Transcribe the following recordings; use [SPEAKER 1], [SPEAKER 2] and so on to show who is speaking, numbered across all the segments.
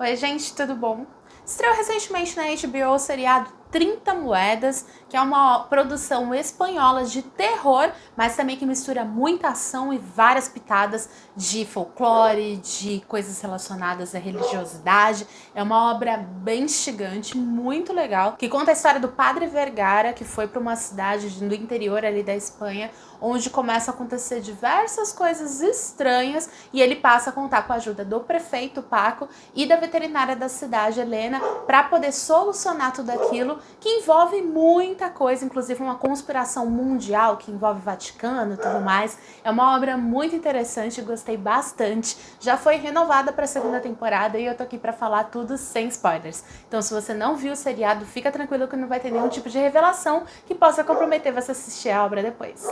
[SPEAKER 1] Oi, gente, tudo bom? Estreou recentemente na HBO o seriado 30 Moedas, que é uma produção espanhola de terror, mas também que mistura muita ação e várias pitadas de folclore, de coisas relacionadas à religiosidade. É uma obra bem instigante, muito legal, que conta a história do Padre Vergara, que foi para uma cidade do interior ali da Espanha, onde começa a acontecer diversas coisas estranhas e ele passa a contar com a ajuda do prefeito Paco e da veterinária da cidade, Helena, para poder solucionar tudo aquilo, que envolve muita coisa, inclusive uma conspiração mundial que envolve o Vaticano e tudo mais. É uma obra muito interessante, gostei bastante. Já foi renovada para a segunda temporada e eu tô aqui para falar tudo sem spoilers. Então, se você não viu o seriado, fica tranquilo que não vai ter nenhum tipo de revelação que possa comprometer você assistir a obra depois.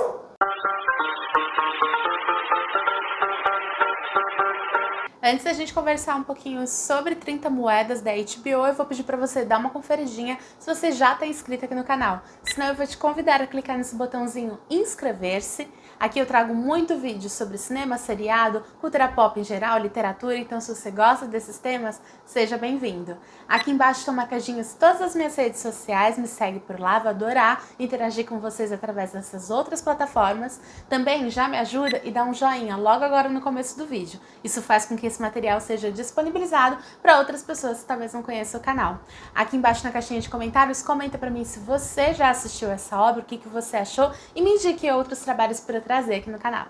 [SPEAKER 1] Antes da gente conversar um pouquinho sobre 30 Moedas da HBO, eu vou pedir para você dar uma conferidinha se você já está inscrito aqui no canal. Senão eu vou te convidar a clicar nesse botãozinho inscrever-se. Aqui eu trago muito vídeo sobre cinema, seriado, cultura pop em geral, literatura, então se você gosta desses temas, seja bem-vindo. Aqui embaixo estão marcadinhas todas as minhas redes sociais, me segue por lá, vou adorar interagir com vocês através dessas outras plataformas. Também já me ajuda e dá um joinha logo agora no começo do vídeo. Isso faz com que esse material seja disponibilizado para outras pessoas que talvez não conheçam o canal. Aqui embaixo na caixinha de comentários, comenta para mim se você já assistiu essa obra, o que você achou e me indique outros trabalhos para trazer aqui no canal.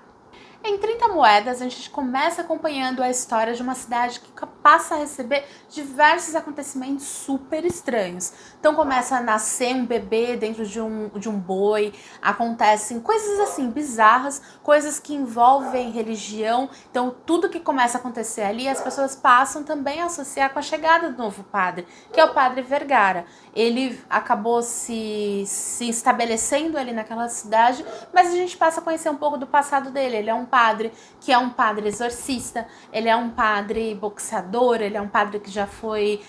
[SPEAKER 1] Em 30 Moedas, a gente começa acompanhando a história de uma cidade que passa a receber diversos acontecimentos super estranhos. Então começa a nascer um bebê dentro de um boi, acontecem coisas assim bizarras, coisas que envolvem religião. Então tudo que começa a acontecer ali, as pessoas passam também a associar com a chegada do novo padre, que é o Padre Vergara. Ele acabou se estabelecendo ali naquela cidade, mas a gente passa a conhecer um pouco do passado dele. Ele é um padre que é um padre exorcista, ele é um padre boxeador, ele é um padre que já foi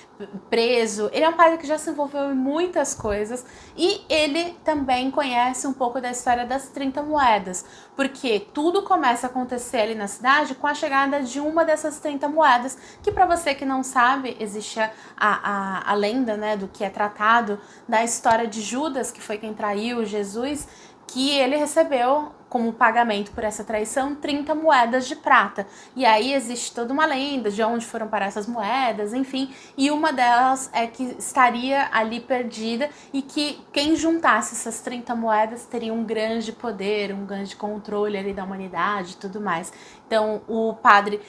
[SPEAKER 1] preso, ele é um padre que já se envolveu em muitas coisas e ele também conhece um pouco da história das 30 moedas, porque tudo começa a acontecer ali na cidade com a chegada de uma dessas 30 moedas, que para você que não sabe, existe a lenda, né, do que é tratado da história de Judas, que foi quem traiu Jesus, que ele recebeu como pagamento por essa traição 30 moedas de prata. E aí existe toda uma lenda de onde foram parar essas moedas, enfim, e uma delas é que estaria ali perdida e que quem juntasse essas 30 moedas teria um grande poder, um grande controle ali da humanidade e tudo mais. Então o padre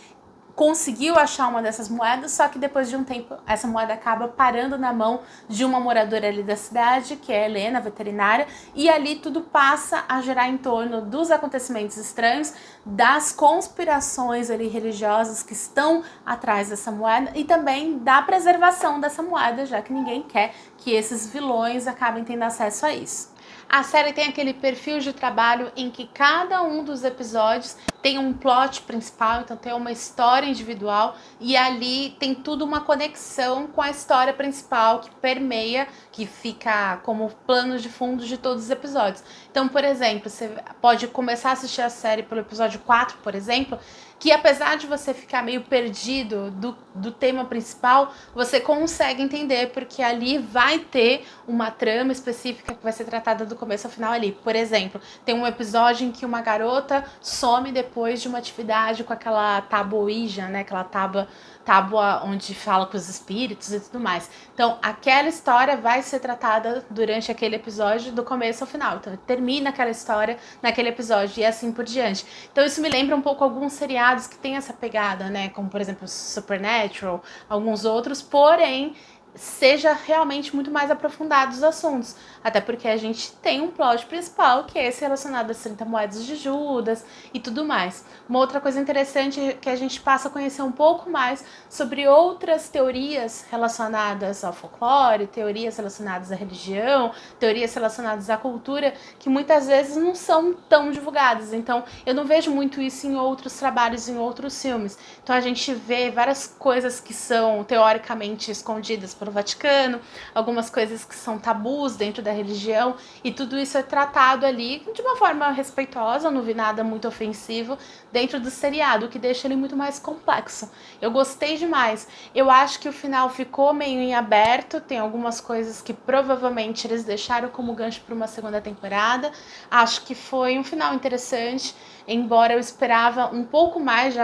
[SPEAKER 1] conseguiu achar uma dessas moedas, só que depois de um tempo essa moeda acaba parando na mão de uma moradora ali da cidade, que é a Helena, a veterinária, e ali tudo passa a girar em torno dos acontecimentos estranhos, das conspirações ali religiosas que estão atrás dessa moeda e também da preservação dessa moeda, já que ninguém quer que esses vilões acabem tendo acesso a isso. A série tem aquele perfil de trabalho em que cada um dos episódios tem um plot principal, então tem uma história individual e ali tem tudo uma conexão com a história principal que permeia, que fica como plano de fundo de todos os episódios. Então, por exemplo, você pode começar a assistir a série pelo episódio 4, por exemplo, que apesar de você ficar meio perdido do tema principal, você consegue entender, porque ali vai ter uma trama específica que vai ser tratada do começo ao final ali. Por exemplo, tem um episódio em que uma garota some depois de uma atividade com aquela tábua Ouija, né? Aquela tábua onde fala com os espíritos e tudo mais. Então, aquela história vai ser tratada durante aquele episódio do começo ao final. Então, termina aquela história naquele episódio e assim por diante. Então, isso me lembra um pouco alguns seriados que tem essa pegada, né? Como, por exemplo, Supernatural, alguns outros, porém seja realmente muito mais aprofundado os assuntos, até porque a gente tem um plot principal que é esse relacionado às 30 moedas de Judas e tudo mais. Uma outra coisa interessante é que a gente passa a conhecer um pouco mais sobre outras teorias relacionadas ao folclore, teorias relacionadas à religião, teorias relacionadas à cultura, que muitas vezes não são tão divulgadas. Então eu não vejo muito isso em outros trabalhos, em outros filmes. Então a gente vê várias coisas que são teoricamente escondidas pelo Vaticano, algumas coisas que são tabus dentro da religião, e tudo isso é tratado ali de uma forma respeitosa, não vi nada muito ofensivo dentro do seriado, o que deixa ele muito mais complexo. Eu gostei demais. Eu acho que o final ficou meio em aberto, tem algumas coisas que provavelmente eles deixaram como gancho para uma segunda temporada. Acho que foi um final interessante, embora eu esperava um pouco mais,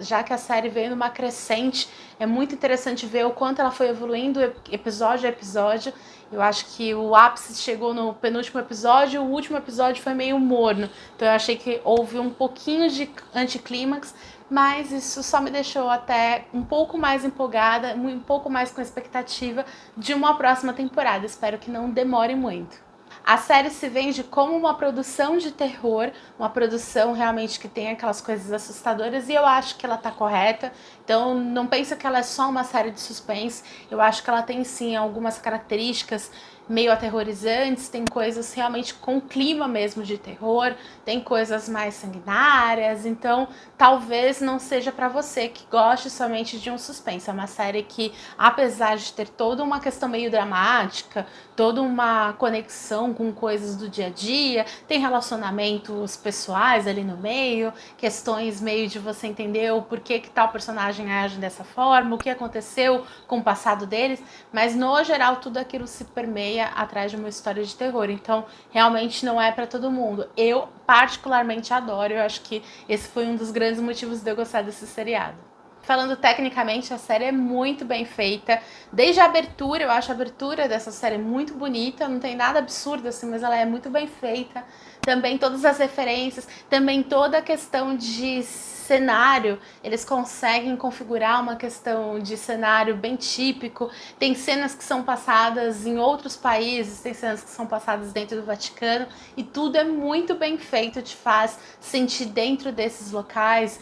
[SPEAKER 1] já que a série veio numa crescente. É muito interessante ver o quanto ela foi evoluindo episódio a episódio. Eu acho que o ápice chegou no penúltimo episódio, o último episódio foi meio morno. Então eu achei que houve um pouquinho de anticlímax, mas isso só me deixou até um pouco mais empolgada, um pouco mais com expectativa de uma próxima temporada. Espero que não demore muito. A série se vende como uma produção de terror, uma produção realmente que tem aquelas coisas assustadoras, e eu acho que ela tá correta. Então não pensa que ela é só uma série de suspense, eu acho que ela tem sim algumas características meio aterrorizantes, tem coisas realmente com clima mesmo de terror, tem coisas mais sanguinárias, então talvez não seja para você que goste somente de um suspense. É uma série que, apesar de ter toda uma questão meio dramática, toda uma conexão com coisas do dia a dia, tem relacionamentos pessoais ali no meio, questões meio de você entender o porquê que tal personagem age dessa forma, o que aconteceu com o passado deles, mas no geral tudo aquilo se permeia atrás de uma história de terror, então realmente não é para todo mundo. Eu particularmente adoro, eu acho que esse foi um dos grandes motivos de eu gostar desse seriado. Falando tecnicamente, a série é muito bem feita. Desde a abertura, eu acho a abertura dessa série muito bonita. Não tem nada absurdo assim, mas ela é muito bem feita. Também todas as referências, também toda a questão de cenário, eles conseguem configurar uma questão de cenário bem típico. Tem cenas que são passadas em outros países, tem cenas que são passadas dentro do Vaticano, e tudo é muito bem feito, te faz sentir dentro desses locais.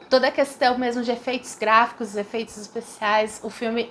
[SPEAKER 1] Toda a questão mesmo de efeitos gráficos, efeitos especiais,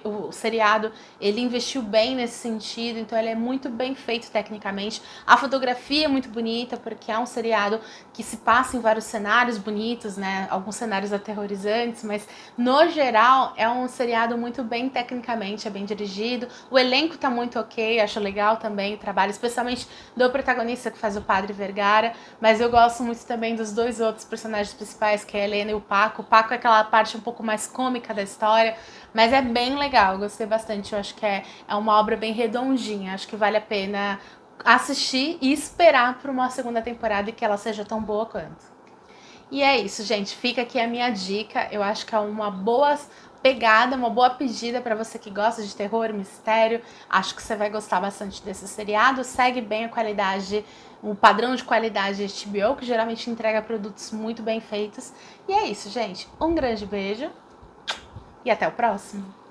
[SPEAKER 1] o seriado, ele investiu bem nesse sentido, então ele é muito bem feito tecnicamente. A fotografia é muito bonita, porque é um seriado que se passa em vários cenários bonitos, né? Alguns cenários aterrorizantes, mas no geral é um seriado muito bem tecnicamente, é bem dirigido. O elenco tá muito ok, acho legal também o trabalho, especialmente do protagonista que faz o Padre Vergara, mas eu gosto muito também dos dois outros personagens principais, que é a Helena e o Paco. O Paco é aquela parte um pouco mais cômica da história, mas é bem legal, eu gostei bastante. Eu acho que é uma obra bem redondinha, acho que vale a pena assistir e esperar por uma segunda temporada e que ela seja tão boa quanto. E é isso, gente, fica aqui a minha dica. Eu acho que é uma boa pegada, uma boa pedida para você que gosta de terror, mistério. Acho que você vai gostar bastante desse seriado. Segue bem a qualidade, o padrão de qualidade HBO, que geralmente entrega produtos muito bem feitos. E é isso, gente. Um grande beijo e até o próximo.